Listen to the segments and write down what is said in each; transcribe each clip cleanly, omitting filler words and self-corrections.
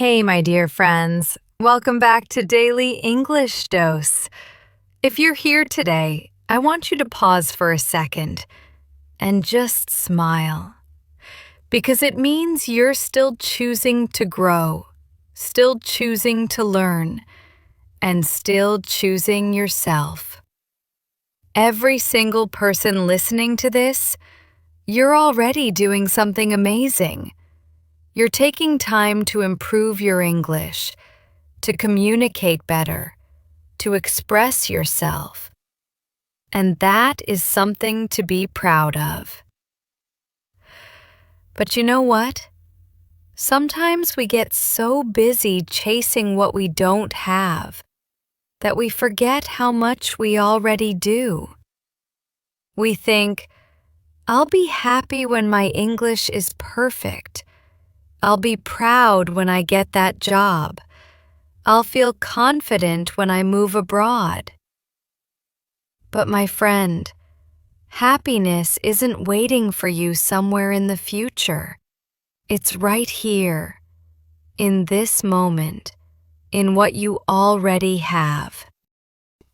Hey, my dear friends. Welcome back to Daily English Dose. If you're here today, I want you to pause for a second and just smile. Because it means you're still choosing to grow, still choosing to learn, and still choosing yourself. Every single person listening to this, you're already doing something amazing. You're taking time to improve your English, to communicate better, to express yourself. And that is something to be proud of. But you know what? Sometimes we get so busy chasing what we don't have that we forget how much we already do. We think, I'll be happy when my English is perfect. I'll be proud when I get that job. I'll feel confident when I move abroad. But my friend, happiness isn't waiting for you somewhere in the future. It's right here, in this moment, in what you already have.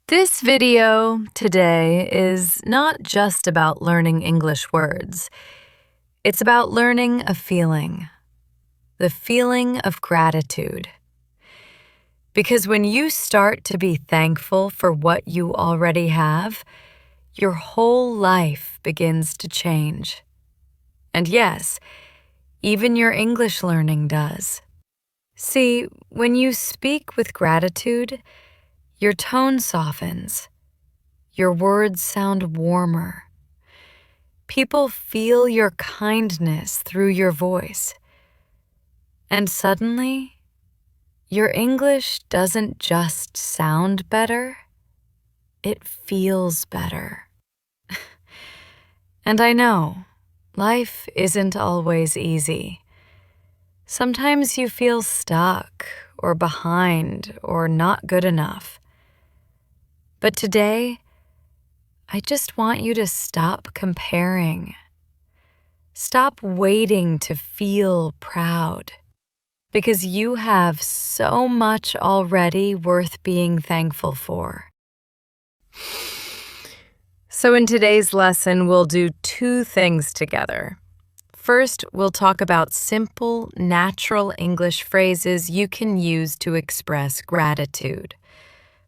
This video today is not just about learning English words. It's about learning a feeling. The feeling of gratitude. Because when you start to be thankful for what you already have, your whole life begins to change. And yes, even your English learning does. See, when you speak with gratitude, your tone softens. Your words sound warmer. People feel your kindness through your voice. And suddenly, your English doesn't just sound better, it feels better. And I know, life isn't always easy. Sometimes you feel stuck or behind or not good enough. But today, I just want you to stop comparing. Stop waiting to feel proud. Because you have so much already worth being thankful for. So in today's lesson, we'll do two things together. First, we'll talk about simple, natural English phrases you can use to express gratitude.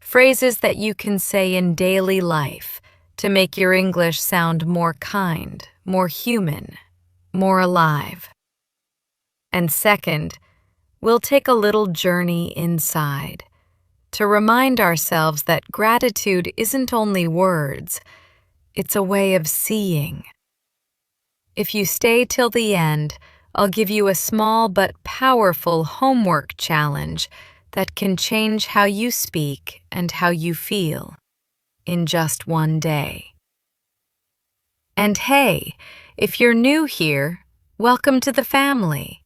Phrases that you can say in daily life to make your English sound more kind, more human, more alive. And second, we'll take a little journey inside to remind ourselves that gratitude isn't only words, it's a way of seeing. If you stay till the end, I'll give you a small but powerful homework challenge that can change how you speak and how you feel in just one day. And hey, if you're new here, welcome to the family.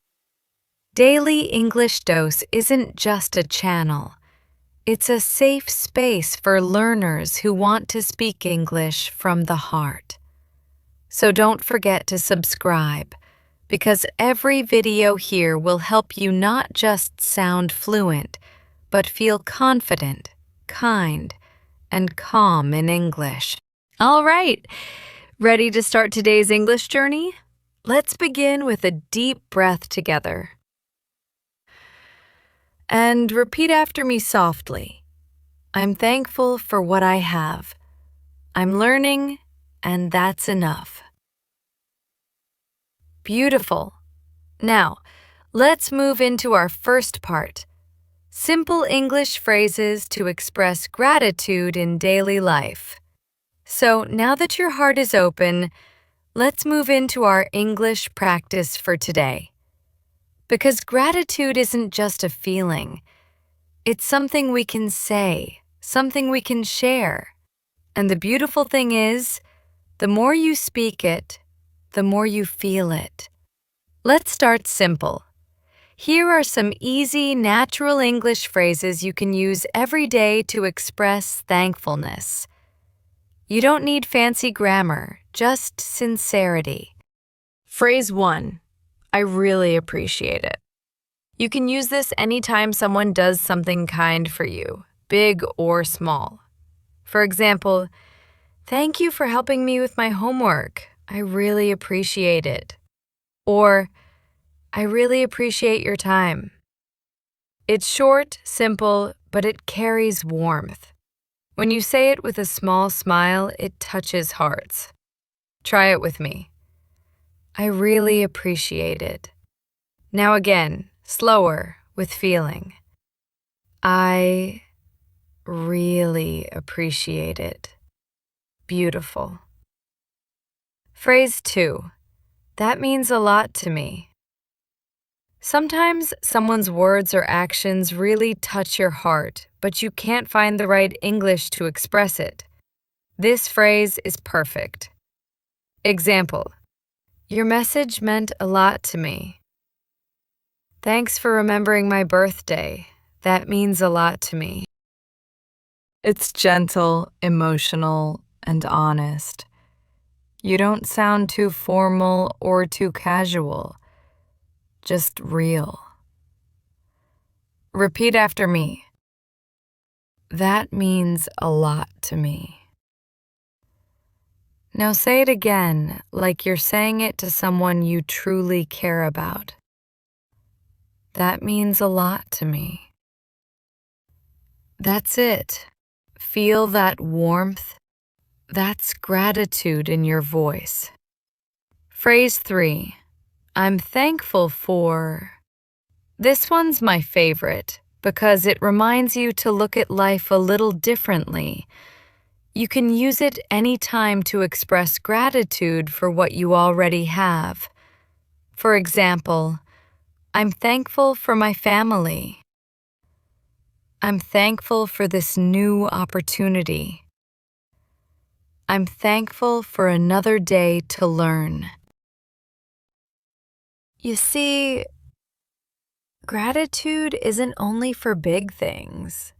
Daily English Dose isn't just a channel. It's a safe space for learners who want to speak English from the heart. So don't forget to subscribe, because every video here will help you not just sound fluent, but feel confident, kind, and calm in English. All right, ready to start today's English journey? Let's begin with a deep breath together. And repeat after me softly. I'm thankful for what I have. I'm learning, and that's enough. Beautiful. Now, let's move into our first part. Simple English phrases to express gratitude in daily life. So now that your heart is open, let's move into our English practice for today. Because gratitude isn't just a feeling. It's something we can say, something we can share. And the beautiful thing is, the more you speak it, the more you feel it. Let's start simple. Here are some easy, natural English phrases you can use every day to express thankfulness. You don't need fancy grammar, just sincerity. Phrase 1. I really appreciate it. You can use this anytime someone does something kind for you, big or small. For example, "Thank you for helping me with my homework. I really appreciate it." Or, "I really appreciate your time." It's short, simple, but it carries warmth. When you say it with a small smile, it touches hearts. Try it with me. "I really appreciate it." Now again, slower, with feeling. "I really appreciate it." Beautiful. Phrase 2. That means a lot to me. Sometimes someone's words or actions really touch your heart, but you can't find the right English to express it. This phrase is perfect. Example: "Your message meant a lot to me." "Thanks for remembering my birthday. That means a lot to me." It's gentle, emotional, and honest. You don't sound too formal or too casual, just real. Repeat after me. That means a lot to me. Now say it again, like you're saying it to someone you truly care about. That means a lot to me. That's it. Feel that warmth. That's gratitude in your voice. Phrase 3. I'm thankful for. This one's my favorite because it reminds you to look at life a little differently. You can use it anytime to express gratitude for what you already have. For example, I'm thankful for my family. I'm thankful for this new opportunity. I'm thankful for another day to learn. You see, gratitude isn't only for big things.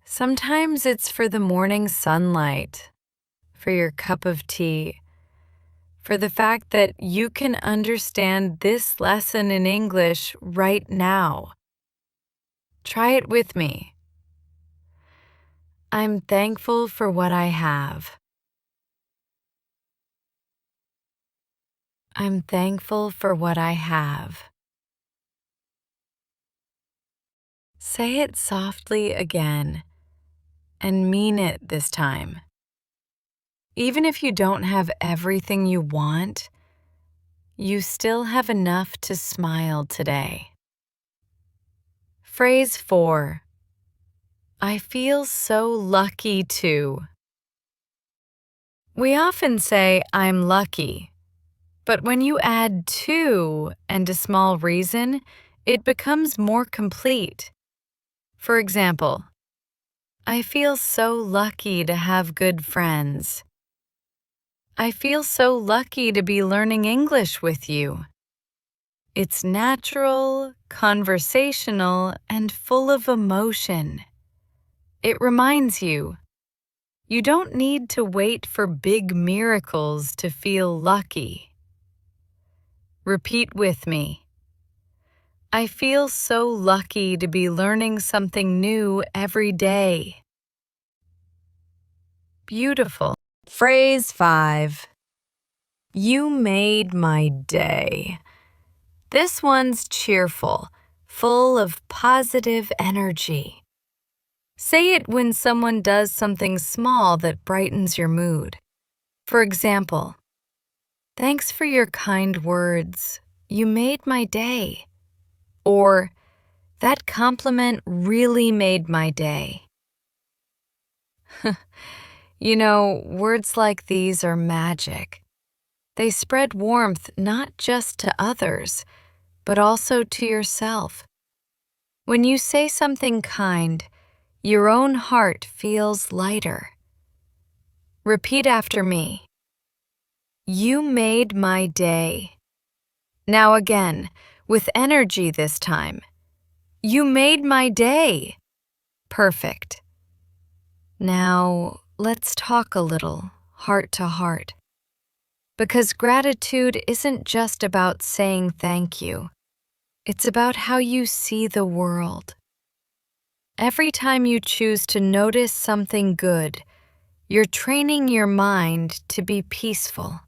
Sometimes it's for the morning sunlight, for your cup of tea, for the fact that you can understand this lesson in English right now. Try it with me. I'm thankful for what I have. I'm thankful for what I have. Say it softly again and mean it this time. Even if you don't have everything you want, you still have enough to smile today. Phrase 4. I feel so lucky to. We often say, I'm lucky, but when you add to and a small reason, it becomes more complete. For example, I feel so lucky to have good friends. I feel so lucky to be learning English with you. It's natural, conversational, and full of emotion. It reminds you, you don't need to wait for big miracles to feel lucky. Repeat with me. I feel so lucky to be learning something new every day. Beautiful. Phrase 5. You made my day. This one's cheerful, full of positive energy. Say it when someone does something small that brightens your mood. For example, thanks for your kind words. You made my day. Or, that compliment really made my day. You know, words like these are magic. They spread warmth not just to others, but also to yourself. When you say something kind, your own heart feels lighter. Repeat after me. You made my day. Now again, with energy this time. You made my day. Perfect. Now, let's talk a little, heart to heart. Because gratitude isn't just about saying thank you. It's about how you see the world. Every time you choose to notice something good, you're training your mind to be peaceful.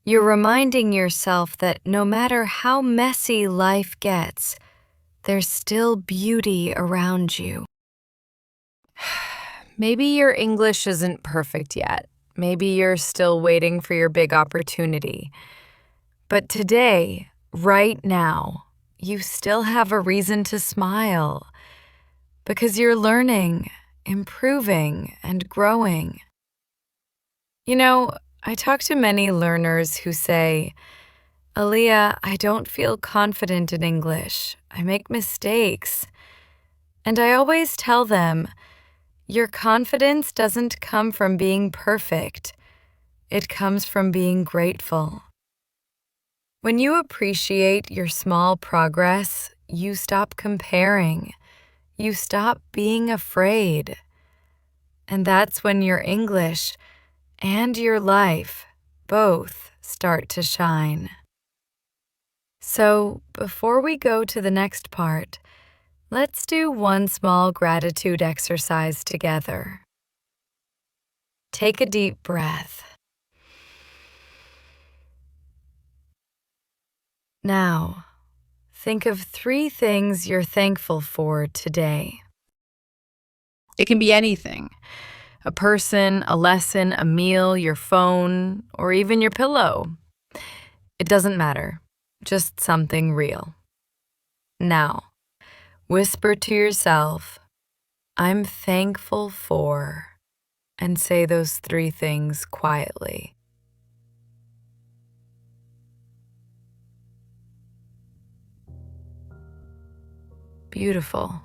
You're reminding yourself that no matter how messy life gets, there's still beauty around you. Maybe your English isn't perfect yet. Maybe you're still waiting for your big opportunity. But today, right now, you still have a reason to smile because you're learning, improving, and growing. You know, I talk to many learners who say, Alia, I don't feel confident in English. I make mistakes. And I always tell them, your confidence doesn't come from being perfect. It comes from being grateful. When you appreciate your small progress, you stop comparing. You stop being afraid. And that's when your English and your life both start to shine. So, before we go to the next part, let's do one small gratitude exercise together. Take a deep breath. Now, think of 3 things you're thankful for today. It can be anything: a person, a lesson, a meal, your phone, or even your pillow. It doesn't matter, just something real. Now, whisper to yourself, I'm thankful for, and say those 3 things quietly. Beautiful.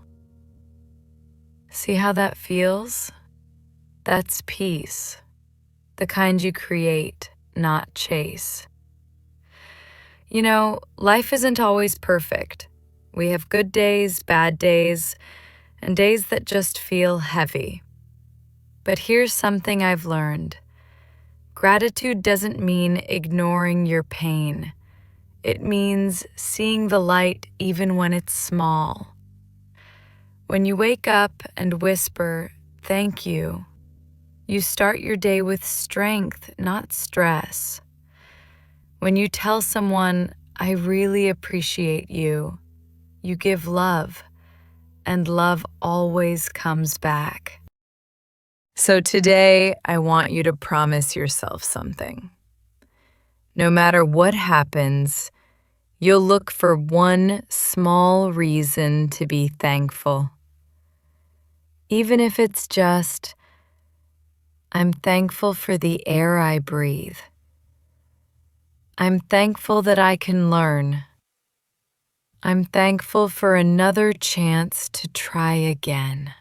See how that feels? That's peace, the kind you create, not chase. You know, life isn't always perfect. We have good days, bad days, and days that just feel heavy. But here's something I've learned. Gratitude doesn't mean ignoring your pain. It means seeing the light even when it's small. When you wake up and whisper, thank you, you start your day with strength, not stress. When you tell someone, I really appreciate you, you give love, and love always comes back. So today, I want you to promise yourself something. No matter what happens, you'll look for one small reason to be thankful. Even if it's just, I'm thankful for the air I breathe. I'm thankful that I can learn. I'm thankful for another chance to try again.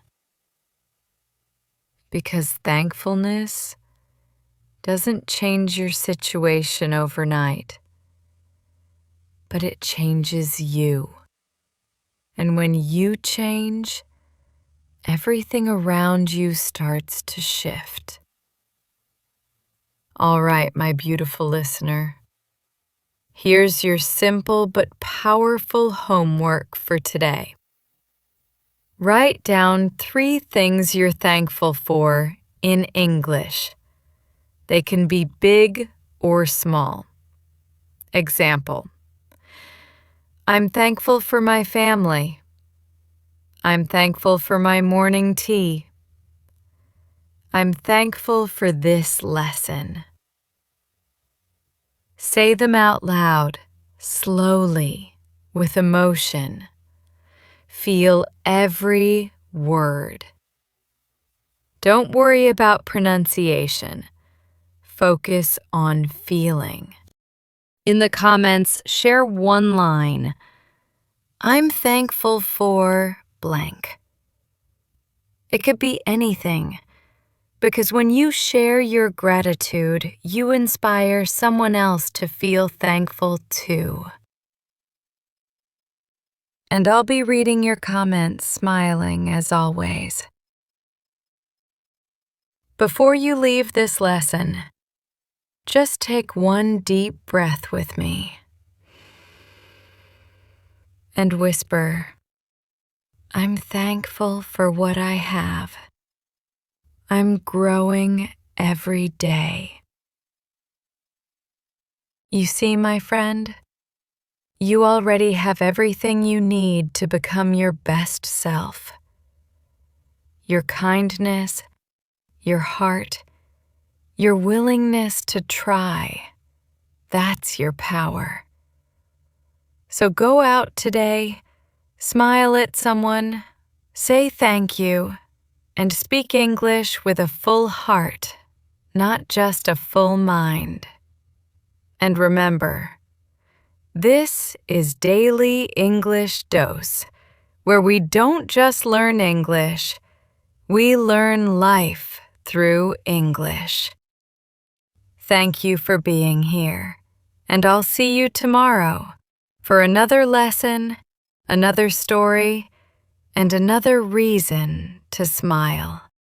Because thankfulness doesn't change your situation overnight, but it changes you. And when you change, everything around you starts to shift. All right, my beautiful listener. Here's your simple but powerful homework for today. Write down 3 things you're thankful for in English. They can be big or small. Example: I'm thankful for my family. I'm thankful for my morning tea. I'm thankful for this lesson. Say them out loud, slowly, with emotion. Feel every word. Don't worry about pronunciation. Focus on feeling. In the comments, share one line. I'm thankful for blank. It could be anything, because when you share your gratitude, you inspire someone else to feel thankful too. And I'll be reading your comments, smiling as always. Before you leave this lesson, just take one deep breath with me. and whisper, I'm thankful for what I have. I'm growing every day. You see, my friend, you already have everything you need to become your best self. Your kindness, your heart, your willingness to try, that's your power. So go out today, smile at someone, say thank you, and speak English with a full heart, not just a full mind. And remember, this is Daily English Dose, where we don't just learn English, we learn life through English. Thank you for being here, and I'll see you tomorrow for another lesson, another story, and another reason to smile.